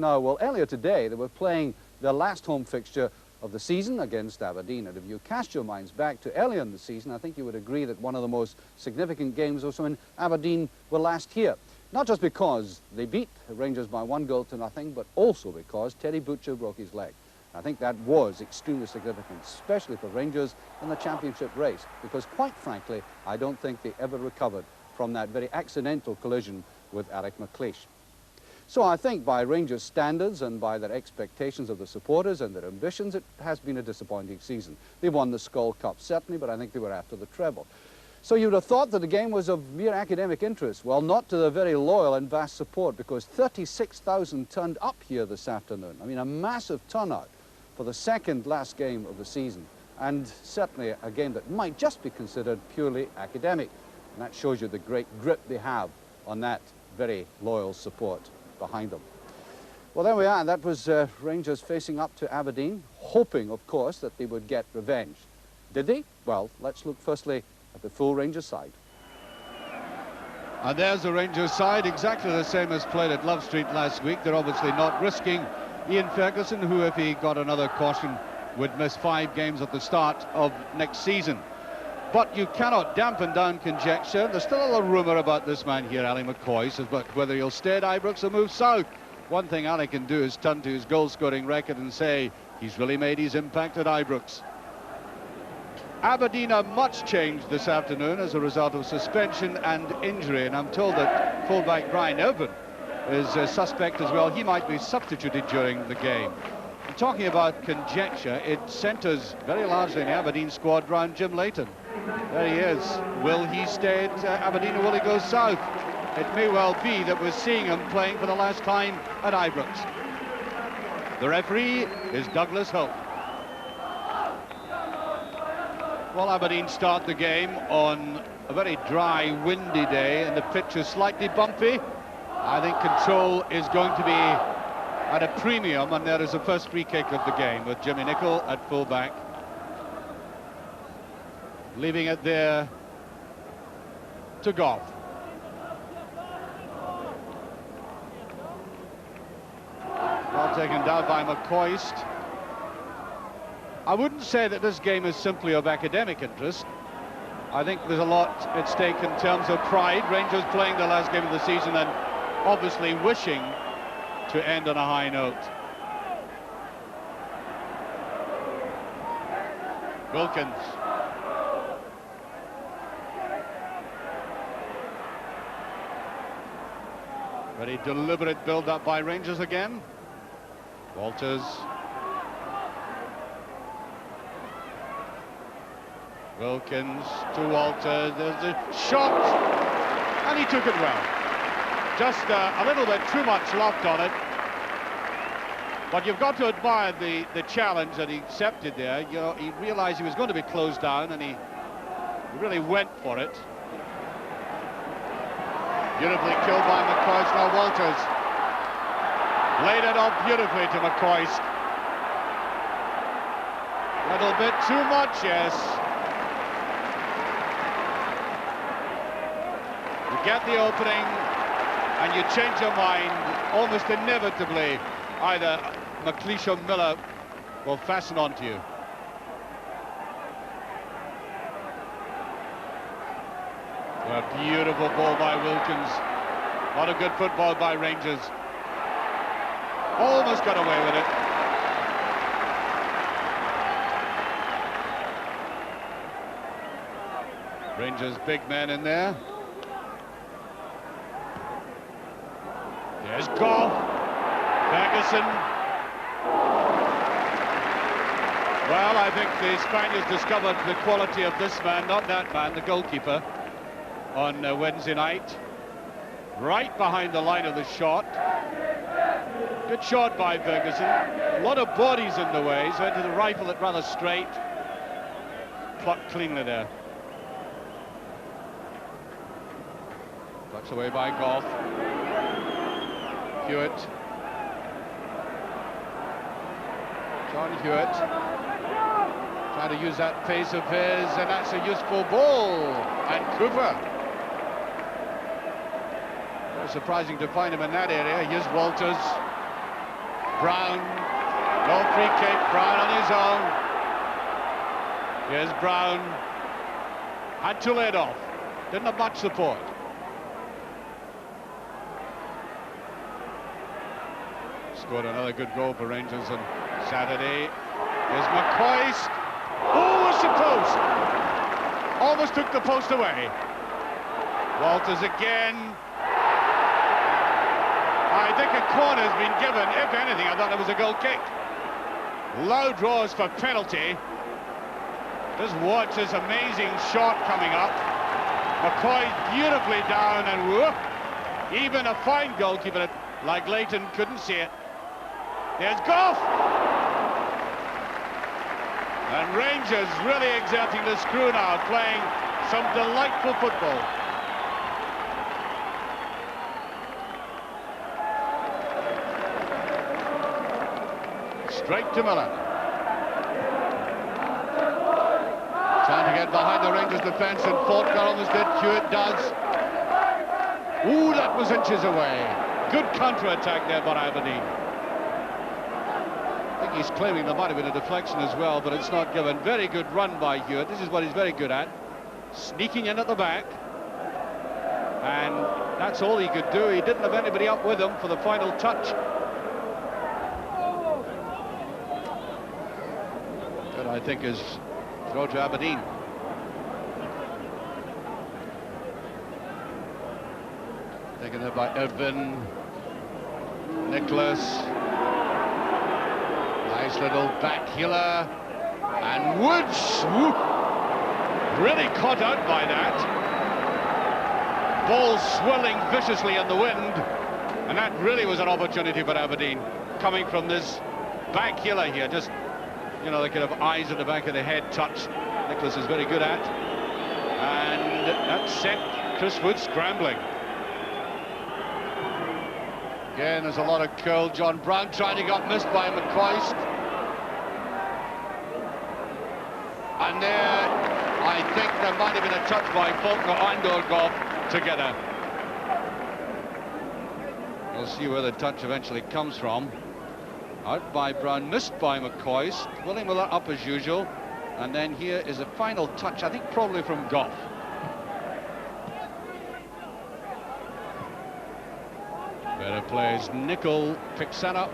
now? Well, earlier today they were playing their last home fixture of the season against Aberdeen. And if you cast your minds back to earlier in the season, I think you would agree that one of the most significant games was when Aberdeen were last here. Not just because they beat Rangers by 1-0, but also because Terry Butcher broke his leg. I think that was extremely significant, especially for Rangers in the championship race, because quite frankly, I don't think they ever recovered from that very accidental collision with Eric McLeish. So I think by Rangers standards and by their expectations of the supporters and their ambitions, it has been a disappointing season. They won the Skull Cup, certainly, but I think they were after the treble. So you would have thought that the game was of mere academic interest. Well, not to the very loyal and vast support, because 36,000 turned up here this afternoon. I mean, a massive turnout for the second last game of the season, and certainly a game that might just be considered purely academic. And that shows you the great grip they have on that very loyal support behind them. Well, there we are. That was Rangers facing up to Aberdeen, hoping, of course, that they would get revenge. Did they? Well, let's look firstly at the full Rangers side. And there's the Rangers side, exactly the same as played at Love Street last week. They're obviously not risking Ian Ferguson, who, if he got another caution, would miss 5 games at the start of next season. But you cannot dampen down conjecture. There's still a little rumour about this man here, Ali McCoist, about whether he'll stay at Ibrox or move south. One thing Ali can do is turn to his goal-scoring record and say he's really made his impact at Ibrox. Aberdeen are much changed this afternoon as a result of suspension and injury, and I'm told that fullback Brian Irvin is a suspect as well. He might be substituted during the game. And talking about conjecture, it centres very largely in the Aberdeen squad round Jim Leighton. There he is. Will he stay at Aberdeen or will he go south? It may well be that we're seeing him playing for the last time at Ibrox. The referee is Douglas Hope. Well, Aberdeen start the game on a very dry, windy day, and the pitch is slightly bumpy. I think control is going to be at a premium, and there is the first free kick of the game with Jimmy Nicholl at full-back. Leaving it there to Goff. Well taken down by McCoist. I wouldn't say that this game is simply of academic interest. I think there's a lot at stake in terms of pride. Rangers playing the last game of the season and obviously wishing to end on a high note. Wilkins. Very deliberate build-up by Rangers again. Walters. Wilkins to Walters. There's a shot, and he took it well. Just a little bit too much loft on it. But you've got to admire the challenge that he accepted there. You know, he realized he was going to be closed down, and he really went for it. Beautifully killed by McCoist. Now Walters laid it off beautifully to McCoist. A little bit too much, yes. You get the opening and you change your mind almost inevitably. Either McLeish or Miller will fasten onto you. A beautiful ball by Wilkins. A lot of good football by Rangers. Almost got away with it. Rangers big men in there. There's Goff. Ferguson. Well, I think the Spaniards discovered the quality of this man, not that man, the goalkeeper, on Wednesday night. Right behind the line of the shot. Good shot by Ferguson. A lot of bodies in the way, so into the rifle it rather straight. Plucked cleanly there. Plucked away by Goff. Hewitt. John Hewitt. Trying to use that pace of his, and that's a useful ball. And Cooper. Very surprising to find him in that area. Here's Walters. Brown, no free kick, Brown on his own. Here's Brown, had to lay it off, didn't have much support. Scored another good goal for Rangers on Saturday. Here's McCoist. Oh, it's the post! Almost took the post away. Walters again. I think a corner's been given. If anything, I thought it was a goal kick. Loud draws for penalty. Just watch this amazing shot coming up. McCoy beautifully down, and whoop, even a fine goalkeeper like Leighton couldn't see it. There's Goff! And Rangers really exerting the screw now, playing some delightful football. Straight to Miller. Trying to get behind the Rangers defence, and Faulkner almost did. Hewitt does. Ooh, that was inches away. Good counter-attack there by Aberdeen. I think he's claiming there might have been a deflection as well, but it's not given. Very good run by Hewitt. This is what he's very good at. Sneaking in at the back. And that's all he could do. He didn't have anybody up with him for the final touch. Good, I think, is throw to Aberdeen. Taken there by Irvin. Nicholas. Nice little back healer. And Woods. Whoop, really caught out by that. Ball swirling viciously in the wind. And that really was an opportunity for Aberdeen. Coming from this back healer here. Just, you know, the kind of eyes at the back of the head touch Nicholas is very good at. And that sent Chris Wood scrambling. Again, there's a lot of curl. John Brown trying to get missed by McCoist. And there, I think there might have been a touch by Faulkner and Goff together. We'll see where the touch eventually comes from. Out by Brown, missed by McCoist. Willie Miller up as usual. And then here is a final touch, I think probably from Goff. Better plays. Nicol picks that up.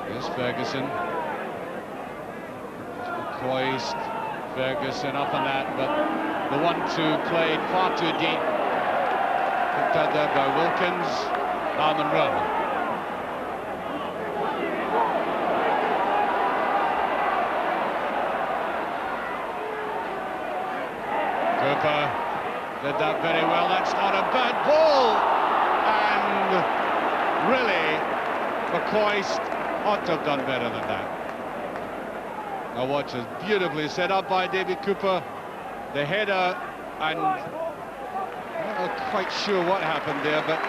Here's Ferguson. McCoist. Ferguson up on that, but the 1-2 played far too deep. Picked out there by Wilkins. Now Monroe. Cooper did that very well. That's not a bad ball. And really, McCoist ought to have done better than that. Now watch this, beautifully set up by David Cooper. The header, and I'm not quite sure what happened there, but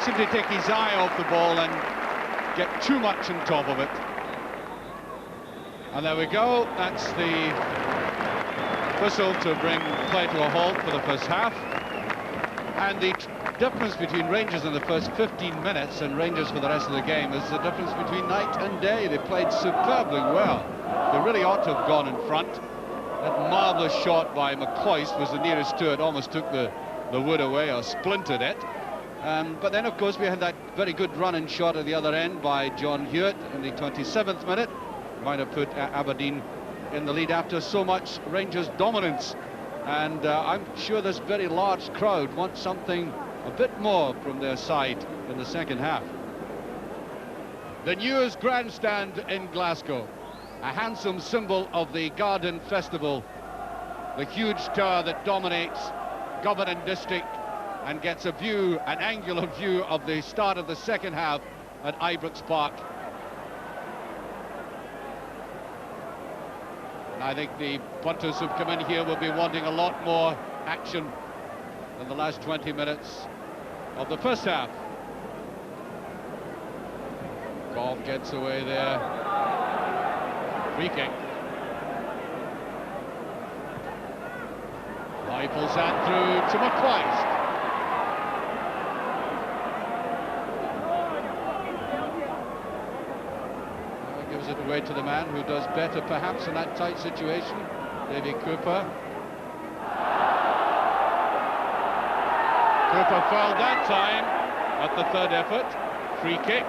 seemed to take his eye off the ball and get too much on top of it. And there we go. That's the whistle to bring play to a halt for the first half. And the difference between Rangers in the first 15 minutes and Rangers for the rest of the game is the difference between night and day. They played superbly well. They really ought to have gone in front. That marvellous shot by McCoist was the nearest to it, almost took the wood away or splintered it. But then, of course, we had that very good running shot at the other end by John Hewitt in the 27th minute. Might have put Aberdeen in the lead after so much Rangers dominance. And I'm sure this very large crowd wants something a bit more from their side in the second half. The News Grandstand in Glasgow, a handsome symbol of the Garden Festival, the huge tower that dominates Governon District and gets a view, an angular view of the start of the second half at Ibrox Park. And I think the punters who've come in here will be wanting a lot more action than the last 20 minutes of the first half. Goff gets away there. Free kick. Rifles that through to McCoist. gives it away to the man who does better perhaps in that tight situation, Davy Cooper. Cooper fouled that time at the third effort. Free kick.